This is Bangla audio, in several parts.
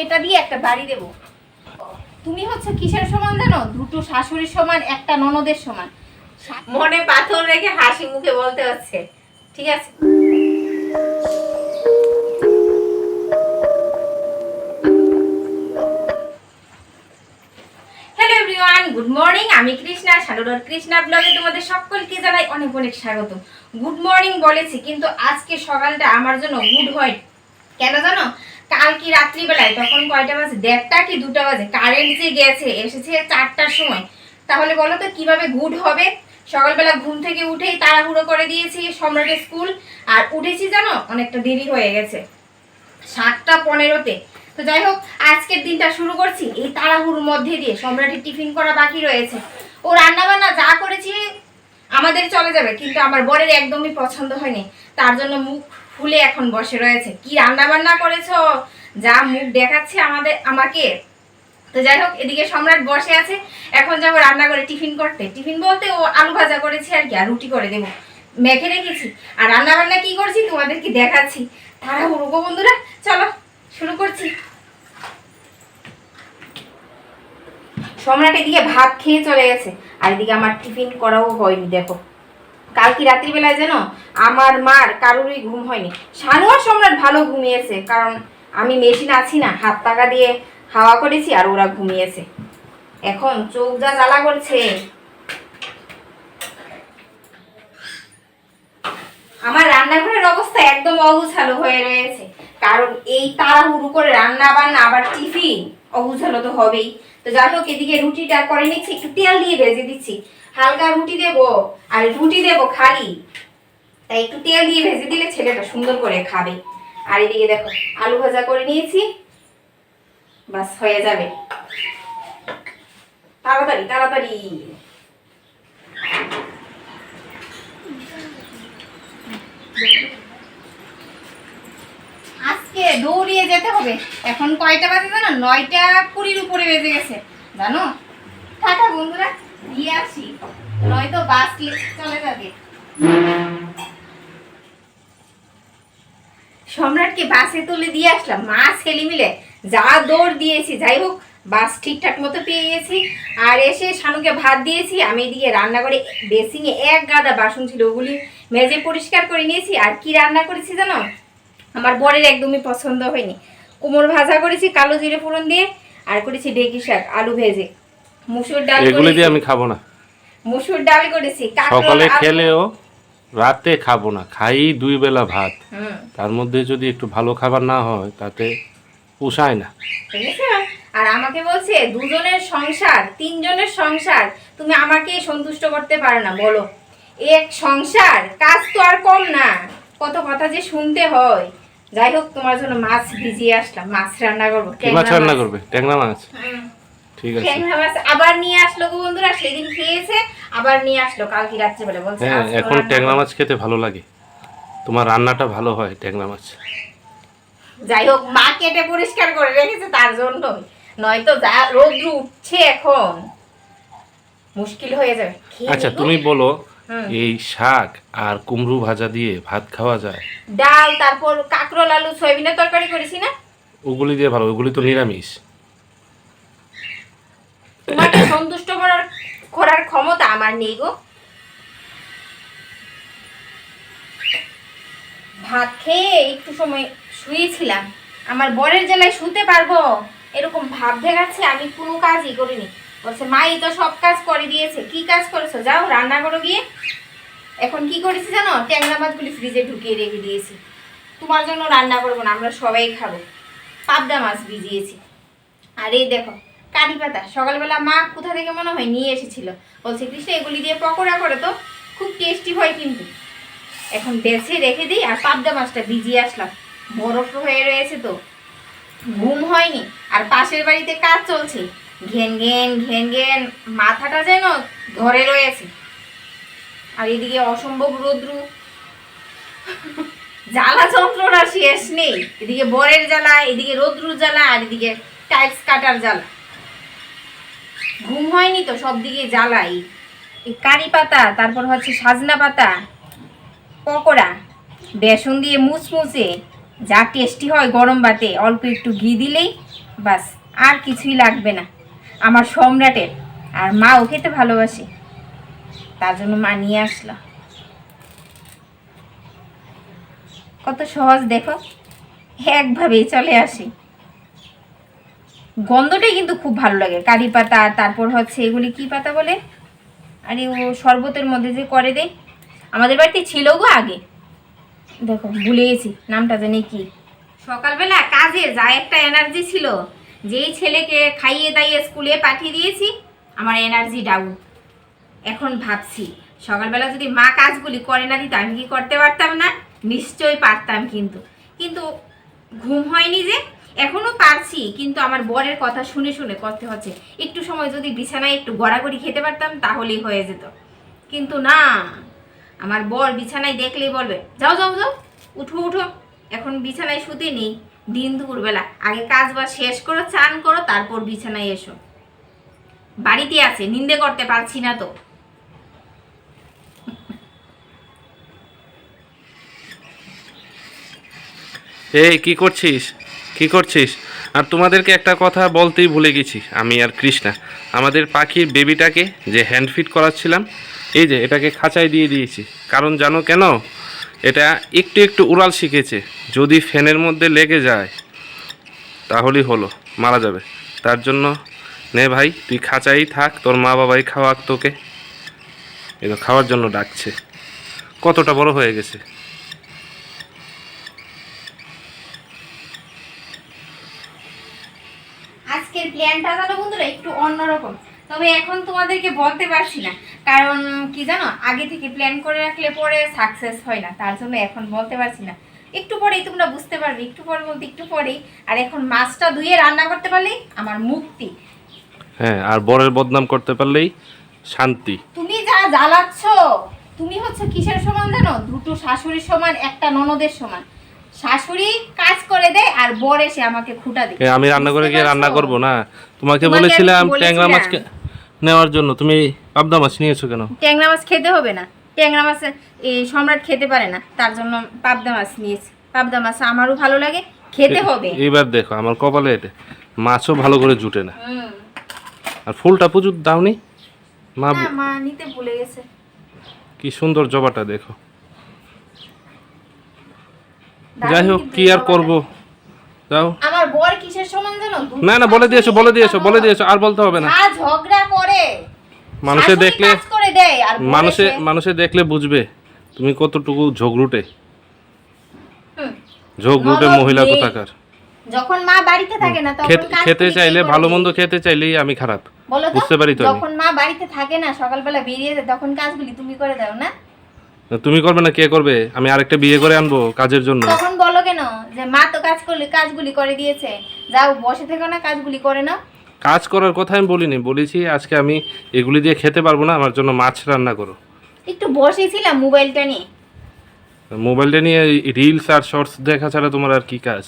এটা দিয়ে একটা বাড়ি দেব। তুমি হচ্ছে কিসের সমান জানো? দুটো শাশুড়ির সমান, একটা ননদের সমান। মনে পাথর রেখে হাসি মুখে বলতে হচ্ছে, ঠিক আছে? Hello everyone, good morning. আমি কৃষ্ণা, শানুডর কৃষ্ণা ব্লগে তোমাদের সকলকে জানাই অনেক অনেক স্বাগত। গুড মর্নিং বলেছি, কিন্তু আজকে সকালটা আমার জন্য গুড হয়। কেন জানো? কালকে রাত্রিবেলায় তখন কয়টা বাজে, 1:30 কি 2টা বাজে, কারেন্ট যে গেছে, এসেছে 4টার সময়। তাহলে বলো তো কিভাবে গুড হবে? সকালবেলা ঘুম থেকে উঠেই তাড়াহুড়ো করে দিয়েছি সম্রাটের স্কুল, আর উঠেছি জানো অনেকটা দেরি হয়ে গেছে, 7টা 15-তে। তো যাই হোক, আজকের দিনটা শুরু করছি এই তাড়াহুড়োর মধ্যে দিয়ে। সম্রাটের টিফিন করা বাকি রয়েছে, ও রান্নাবান্না যা করেছি আমাদের চলে যাবে, কিন্তু আমার বরের একদমই পছন্দ হয়নি। তার জন্য মুখ ফুলে এখন বসে রয়েছে। কি রান্না বান্না করেছো, যা মুখ দেখাচ্ছে আমাকে। তো যাই হোক, এদিকে সম্রাট বসে আছে, এখন যাবো রান্না করে টিফিন করতে। টিফিন বলতে ও আলু ভাজা করেছি আর কি, আর রুটি করে দেবো, মেখে রেখেছি। আর রান্না বান্না কি করছি তোমাদেরকে দেখাচ্ছি। তাড়াহুড়ো গো বন্ধুরা, চলো শুরু করছি। সম্রাট এদিকে ভাত খেয়ে চলে গেছে, আর এদিকে আমার টিফিন করাও হয়নি। দেখো, কালকে রাত্রিবেলায় যেন আমার মার কারোরই ঘুম হয়নি। শানু আর সম্রাট ভালো ঘুমিয়েছে, কারণ আমি মেশিন আছি না, হাত পাকা দিয়ে হাওয়া করেছি আর ওরা ঘুমিয়েছে। এখন চোখ যা জ্বালা করছে। আমার রান্নাঘরের অবস্থা একদম অগুছালো হয়ে রয়েছে, কারণ এই তাড়াহুড়ো করে রান্না বান্না আবার টিফিন, অগুছালো তো হবেই। তো যাই হোক, এদিকে রুটিটা করে নিচ্ছি, একটু তেল দিয়ে ভেজে দিচ্ছি। হালকা রুটি দেবো, আর রুটি দেবো খালি, তাই একটু তেল দিয়ে ভেজে দিলে ছেলেটা সুন্দর করে খাবে। আর এদিকে দেখো আলু ভাজা করে নিয়েছি, বাস হয়ে যাবে। তাড়াতাড়ি তাড়াতাড়ি। আজকে দৌড়িয়ে যেতে হবে। এখন কয়টা বাজে জানো? 9টা 20 উপরে বেজে গেছে জানো। টাটা বন্ধুরা, দিয়ে আসি, নয়তো বাস চলে যাবে। সম্রাটকে বাসে তুলে দিয়ে আসলাম, মা ছেলে মিলে যা দৌড় দিয়েছি। যাই হোক, বাস ঠিকঠাক মতো পেয়ে গেছি। আর এসে শানুকে ভাত দিয়েছি। আমি এদিকে রান্না করে বেসিংয়ে এক গাদা বাসন ছিল, ওগুলি মেজে পরিষ্কার করে নিয়েছি। আর কি রান্না করেছি জানো? আমার বরের একদমই পছন্দ হয়নি। কুমড় ভাজা করেছি কালো জিরে ফোড়ন দিয়ে, আর করেছি ঢেঁকি শাক আলু ভেজে। মুসুর ডাল, এগুলি দিয়ে আমি খাবো না। মুসুর ডাল করেছি। সকালে খেলেও রাতে খাবো না, খাই 2 বেলা ভাত। তার মধ্যে যদি একটু ভালো খাবার না হয় তাতে পোষায় না। আর আমাকে বলছে 2জনের সংসার, 3জনের সংসার, তুমি আমাকে সন্তুষ্ট করতে পারো না? বলো, এক সংসার, কাজ তো আর কম না, কত কথা যে শুনতে হয়। যাই হোক, তোমার জন্য মাছ ভিজিয়ে আসলাম, মাছ রান্না করবো। কি মাছ রান্না করবে? ট্যাংরা মাছ? ঠিক আছে। ট্যাংরা মাছ আবার নিয়ে আসলো গো বন্ধুরা, সেদিন খেয়েছে, আবার নিয়ে আসলো কালকে রাত্রিবেলা। বলছে হ্যাঁ, এখন ট্যাংরা মাছ খেতে ভালো লাগে, তোমার রান্নাটা ভালো হয় ট্যাংরা মাছ। যাই হোক, মা কেটে পরিষ্কার করে রেখেছে তার জন্য, নয়তো যা রোদ্র উঠছে এখন মুশকিল হয়ে যাবে। আচ্ছা তুমি বলো, এই শাক আর কুমড়ো ভাজা দিয়ে ভাত খাওয়া যায়? ডাল, তারপর কাঁকরোল আলু সয়াবিনের তরকারি করেছি না, ওগুলি দিয়ে ভালো, ওগুলি তো নিরামিষ। তোমাকে সন্তুষ্ট করার ক্ষমতা আমার নেই গো। ভাত খেয়ে একটু সময় শুয়েছিলাম, আমার বরের জেলায় শুতে পারবো এরকম ভাব দেখাচ্ছে। আমি কোনো কাজই করিনি। বলছে মাই তো সব কাজ করে দিয়েছে। কি কাজ করেছো? যাও রান্না করো গিয়ে। এখন কি করেছি জানো? ট্যাংরা মাছগুলি ফ্রিজে ঢুকিয়ে রেখে দিয়েছি। তোমার জন্য রান্না করবো না, আমরা সবাই খাবো। পাবদা মাছ ভিজিয়েছি। আর এই দেখো কারি পাতা, সকালবেলা মা কোথা থেকে মনে হয় নিয়ে এসেছিল। বলছে কৃষ্ণ এগুলি দিয়ে পকোড়া করে তো, খুব টেস্টি হয় কিন্তু। এখন বেছে রেখে দিই। আর পাবদা মাছটা ভিজিয়ে আসলাম, বরফ হয়ে রয়েছে তো, ঘুম হয়নি। আর পাশের বাড়িতে কাজ চলছে, ঘেন ঘেন ঘেন ঘেন, মাথাটা যেন ধরে রয়েছে। আর এদিকে অসম্ভব রৌদ্র, জ্বালা যন্ত্রণা শেষ নেই। এদিকে বরের জ্বালা, এদিকে রৌদ্র জ্বালা, আর এদিকে টাইলস কাটার জ্বালা। ঘুম হয়নি তো, সব দিকে জ্বালাই। এই কারি পাতা, তারপর হচ্ছে সাজনা পাতা, পকোড়া, বেসন দিয়ে মুচমুচে, যা টেস্টি হয় গরম ভাতে, অল্প একটু ঘি দিলেই বাস আর কিছুই লাগবে না আমার সম্রাটের। আর মাও খেতে ভালোবাসে, তার জন্য মা নিয়ে আসলো। কত সহজ দেখো, একভাবেই চলে আসি। গন্ধটাই কিন্তু খুব ভালো লাগে, কারি পাতা, তারপর হচ্ছে এগুলি কি পাতা বলে, আরে ও শরবতের মধ্যে যে করে দেয়, আমাদের বাড়িতে ছিল গো আগে, দেখো ভুলে গেছি নামটা জানি কি। সকালবেলা কাজে যা একটা এনার্জি ছিল, যেই ছেলেকে খাইয়ে দাইয়ে স্কুলে পাঠিয়ে দিয়েছি, আমার এনার্জি ডাউন। এখন ভাবছি সকালবেলা যদি মা কাজগুলি করে না দিত, আমি কি করতে পারতাম না? নিশ্চয়ই পারতাম, কিন্তু কিন্তু ঘুম হয়নি যে। এখনো পারছি, কিন্তু আমার বরের কথা শুনে শুনে করতে হচ্ছে। একটু সময় যদি বিছানায় একটু গড়াগড়ি খেতে পারতাম তাহলেই হয়ে যেত, কিন্তু না, আমার বর বিছানায় দেখলেই বলবে যাও যাও যাও, উঠো উঠো। এখন বিছানায় শুতে নেই, দিন দুপুরবেলা আগে কাজ বাজ শেষ করো, চান করো, তারপর বিছানায় এসো। বাড়িতে আছে, নিন্দে করতে পারছি না তো। এই কি করছিস, কি করছিস? আর তোমাদেরকে একটা কথা বলতেই ভুলে গেছি, আমি আর কৃষ্ণা আমাদের পাখির বেবিটাকে যে হ্যান্ড ফিট করাচ্ছিলাম, এই যে এটাকে খাঁচায় দিয়ে দিয়েছি। কারণ জানো কেন? এটা একটু একটু উড়াল শিখেছে, যদি ফ্যানের মধ্যে লেগে যায় তাহলেই হলো, মারা যাবে। তার জন্য নে ভাই, তুই খাঁচাই থাক, তোর মা বাবাই খাওয়াক তোকে। এটা খাওয়ার জন্য ডাকছে, কতটা বড় হয়ে গেছে। আজকের প্ল্যানটা জানো বন্ধুরা একটু অন্যরকম, তবে এখন তোমাদেরকে বলতে পারছি না, কারণ কি জানো, আগে থেকে প্ল্যান করে রাখলে পরে সাকসেস হয় না, তার জন্য এখন বলতে পারছি না। একটু পরেই তোমরা বুঝতে পারবে, একটু পরে বলতে একটু পরেই। আর এখন মাছটা ধুয়ে রান্না করতে পারলেই আমার মুক্তি। হ্যাঁ, আর বরের বদনাম করতে পারলেই শান্তি। তুমি যা জ্বালাচ্ছ, তুমি হচ্ছে কিসের সমান জানো? দুটো শাশুড়ির সমান, একটা ননদের সমান। শাশুড়ি কাজ করে দেয় আর বর এসে আমাকে খুঁটা দেয়। আমি রান্না করে গিয়ে রান্না করব না? তোমাকে তোমাকে বলেছিলাম আমি ট্যাংরা মাছ নেওয়ার জন্য, তুমি পাবদা মাছ নিয়েছো কেন? ট্যাংরা মাছ খেতে হবে না, ট্যাংরা মাছ এই সম্রাট খেতে পারে না, তার জন্য পাবদা মাছ নিয়েছি। পাবদা মাছ আমারও ভালো লাগে, খেতে হবে। এবার দেখো আমার কপালে এটা মাছও ভালো করে জুটে না। হুম। আর ফুলটা পুজো দাওনি মা? না, মা নিতে ভুলে গেছে। কি সুন্দর জবাটা দেখো। দারুণ যাই হোক, কিন্তু কি আর জবাটা। করব, যাও। আমার বর কিসের সমান জানো? না না, বলে দিয়েছো বলে দিয়েছো বলে দিয়েছো, আর বলতে হবে না। আর ঝগড়া করে, মানুষে শাশুড়ি দেখলে, কাজ করে দেয় আর বর এসে- মানুষে দেখলে বুঝবে তুমি কতটুকু ঝগড়ুটে, হুম। ঝগড়ুটে ননদ মহিলা নেই। কোথাকার। যখন মা বাড়িতে থাকে না তখন কাজ খেতে করে চাইলে, কে করে ভালো দেয়? মন্দ খেতে চাইলেই আমি খারাপ, বলো তো, বুঝতে পারি তো আমি। যখন মা বাড়িতে থাকে না, সকালবেলা বেরিয়ে যায়, তখন কাজগুলি তুমি করে দাও না? তুমি করবে না কে করবে? আমি আরেকটা বিয়ে করে আনবো কাজের জন্য? তখন বলো কেন যে মা তো কাজ করলে কাজগুলি করে দিয়েছে, যাও বসে থেকো না, কাজগুলি করে নাও। কাজ করার কথা আমি বলিনি, বলেছি আজকে আমি এগুলি দিয়ে খেতে পারবো না, আমার জন্য মাছ রান্না করো। একটু বসেছিলাম মোবাইলটা নিয়ে। মোবাইলটা নিয়ে রিলস আর শর্টস দেখা ছাড়া তোমার আর কি কাজ?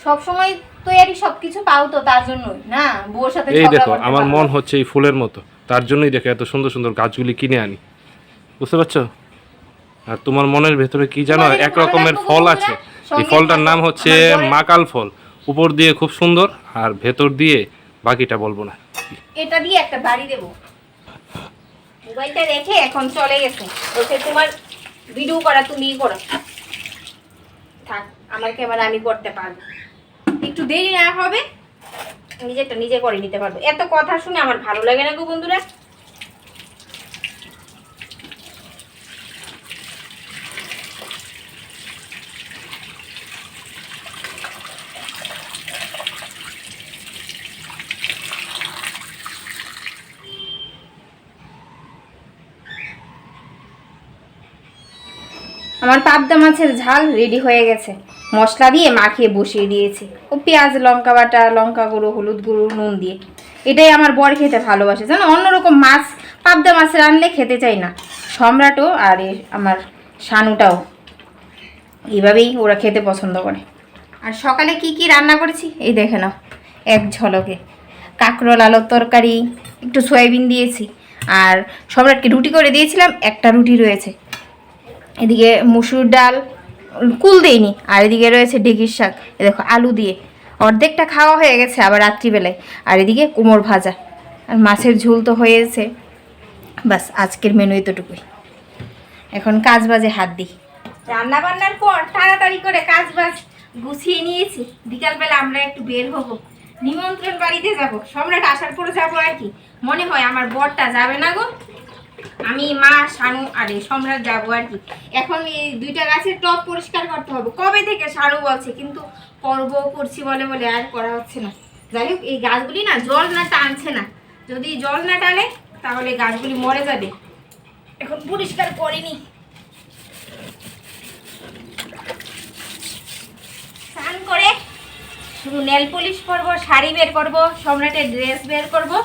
সব সময় তৈরি সবকিছু পাও তো, তার জন্যই না বউর সাথে এই ঝগড়া দেখো করতে আমার পারো। মন হচ্ছে এই ফুলের মতো, তার জন্যই দেখো এত সুন্দর সুন্দর গাছগুলি কিনে আনি, বুঝতে পারছো? আর তোমার মনের ভেতরে কি জানো, তোমাদের এক ভালো রকমের লাগবে ফল বন্ধুরা, আছে, এই সঙ্গে ফলটার থাকো। নাম হচ্ছে আমার বরের- মাকাল ফল। উপর দিয়ে খুব সুন্দর, আর ভেতর দিয়ে বাকিটা বলবো না। এটা দিয়ে একটা বাড়ি দেবো। মোবাইলটা রেখে এখন চলে গেছে, বলছে তোমার ভিডিও করা তুমিই করো। থাক, আমার ক্যামেরা আমি করতে পারবো, একটু দেরি না হবে, নিজেরটা নিজে করে নিতে পারবো। এত কথা শুনে আমার ভালো লাগে না গো বন্ধুরা। আমার পাবদা মাছের ঝাল রেডি হয়ে গেছে, মশলা দিয়ে মাখিয়ে বসিয়ে দিয়েছি। ও পেঁয়াজ, লঙ্কা বাটা, লঙ্কা গুঁড়ো, হলুদ গুঁড়ো, নুন দিয়ে। এটাই আমার বর খেতে ভালোবাসে জানো, অন্যরকম মাছ পাবদা মাছ রানলে খেতে চাই না। সম্রাটও আর আমার শানুটাও এইভাবেই ওরা খেতে পছন্দ করে। আর সকালে কি কি রান্না করেছি এই দেখে নাও এক ঝলকে। কাঁকরোল আলুর তরকারি, একটু সয়াবিন দিয়েছি, আর সম্রাটকে রুটি করে দিয়েছিলাম, একটা রুটি রয়েছে। এদিকে মুসুর ডাল কুল দেইনি, আর এদিকে রয়েছে ঢেঁকির শাক, এ দেখো আলু দিয়ে। অর্ধেকটা খাওয়া হয়ে গেছে আবার রাত্রিবেলায়। আর এদিকে কুমড় ভাজা আর মাছের ঝোল তো হয়েছে। বাস আজকের মেনু এতটুকুই। এখন কাজ বাজে হাত দিই। রান্না বান্নার পর তাড়াতাড়ি করে কাজ বাজ গুছিয়ে নিয়েছি। বিকালবেলা আমরা একটু বের হব, নিমন্ত্রণ বাড়িতে যাব। সম্রাট আসার পরে যাবো আর কি। মনে হয় আমার বরটা যাবে না গো, আমি, মা, শানু আর এই সম্রাট যাবো আর কি। এখন এই 2টা গাছের টব পরিষ্কার করতে হবে। কবে থেকে শানু বলছে, কিন্তু করছি বলে বলে আর করা হচ্ছে না। যাই হোক, এই গাছগুলি না জল না টানছে না। যদি জল না টানে তাহলে গাছগুলি মরে যাবে। এখন পরিষ্কার করিনি। স্নান করে শুধু নেল পলিশ করবো, শাড়ি বের করবো, সম্রাটের ড্রেস বের করবো।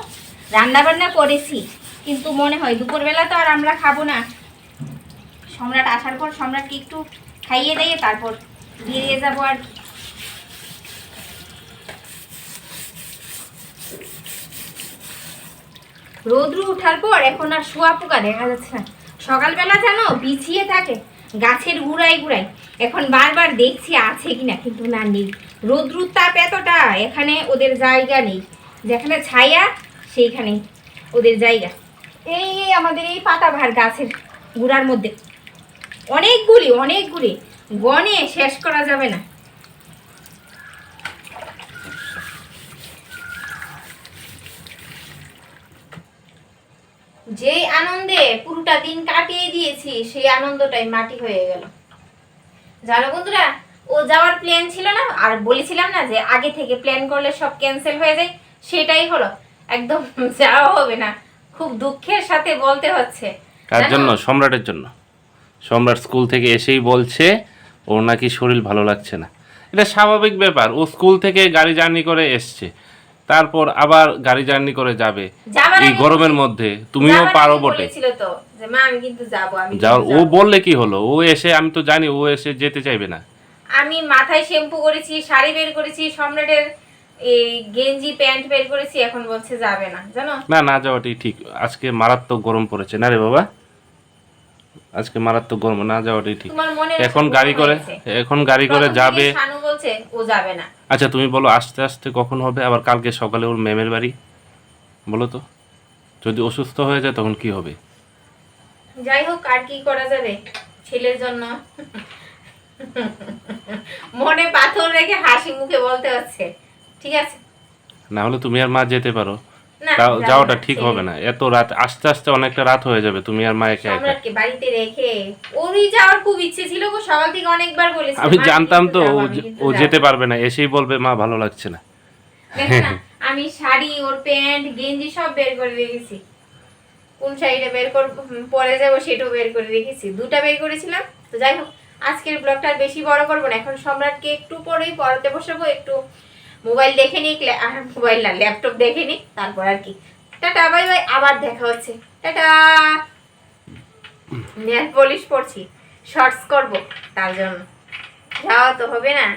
রান্না বান্না করেছি, কিন্তু মনে হয় দুপুরবেলা তো আর আমরা খাবো না। সম্রাট আসার পর সম্রাটকে একটু খাইয়ে দিয়ে তারপর বেরিয়ে যাবো আর কি। রোদ্রু ওঠার পর এখন আর শোয়া পোকা দেখা যাচ্ছে না। সকালবেলা যেন বিছিয়ে থাকে গাছের গুড়ায় গুড়ায়। এখন বারবার দেখছি আছে কিনা, কিন্তু না, নেই। রোদ্রুর তাপ এতটা, এখানে ওদের জায়গা নেই। যেখানে ছায়া সেইখানে ওদের জায়গা। এই আমাদের এই পাতাবাহার গাছের গুড়ার মধ্যে অনেকগুলি গনে শেষ করা যাবে না। যেই আনন্দে পুরোটা দিন কাটিয়ে দিয়েছি, সেই আনন্দটাই মাটি হয়ে গেল। জানো বন্ধুরা, ও যাওয়ার প্ল্যান ছিল না, আর বলেছিলাম না যে আগে থেকে প্ল্যান করলে সব ক্যান্সেল হয়ে যায়, সেটাই হলো। একদম যাওয়া হবে না, খুব দুঃখের সাথে বলতে হচ্ছে। কার জন্য? সম্রাটের জন্য। সম্রাট স্কুল থেকে এসেই বলছে ওর নাকি শরীর ভালো লাগছে না। এটা স্বাভাবিক ব্যাপার, ও স্কুল থেকে গাড়ি জার্নি করে এসছে, তারপর আবার গাড়ি জার্নি করে যাবে এই গরমের মধ্যে। তুমিও পারো বটে। বলেছিল তো যে মা আমি কিন্তু যাব, আমি যাও, ও বললে কি হলো? ও এসে, আমি তো জানি ও এসে যেতে চাইবে না। আমি মাথায় শ্যাম্পু করেছি, শাড়ি বের করেছি, সম্রাটের এই গেঞ্জি প্যান্ট বের করেছি, এখন বলছে যাবে না। জানো না, না যাওয়াটাই ঠিক। আজকে মারাত্মক গরম পড়েছে না রে বাবা, আজকে মারাত্মক গরম, না যাওয়াটাই ঠিক। এখন গাড়ি করে যাবে। শানু বলছে ও যাবে না। আচ্ছা তুমি বলো আস্তে আস্তে কখন হবে? আবার কালকে সকালে ওর ম্যামের বাড়ি, বলো তো। যদি অসুস্থ হয়ে যায় তখন কি হবে? যাই হোক, আর কি করা যাবে ছেলের জন্য। মনে পাথর রেখে হাসি মুখে বলতে হচ্ছে ঠিক আছে। না হলে তুমি আর মা যেতে পারো, না, যাওয়াটা ঠিক হবে না। এত রাত, আস্তে আস্তে অনেকটা রাত হয়ে যাবে, তুমি আর মা একা একা। সম্রাটকে বাড়িতে রেখে ওরই যাওয়ার খুব ইচ্ছে ছিল গো, সকাল থেকে অনেকবার বলেছি। আমি জানতাম তো ও যেতে পারবে না, এসেই বলবে মা ভালো লাগছে না। দেখো না, আমি শাড়ি, ওর প্যান্ট, গেঞ্জি সব বের করে রেখেছি। কোন শাড়িটা বের করব পরে যাবো সেটাও বের করে রেখেছি। 2টা বের করেছিলাম। তো যাই হোক, আজকের ব্লগটা আর বেশি বড় করবো না। এখন সম্রাটকে একটু পরেই পড়াতে বসাবো, একটু মোবাইল দেখে নিই, মোবাইল না ল্যাপটপ দেখে নিই, তারপর আর কি। টাটা, বাই বাই, আবার দেখা হচ্ছে। টাটা। নেল পলিশ পরছি, শর্টস করব, তার জন্য যাওয়া তো হবে না।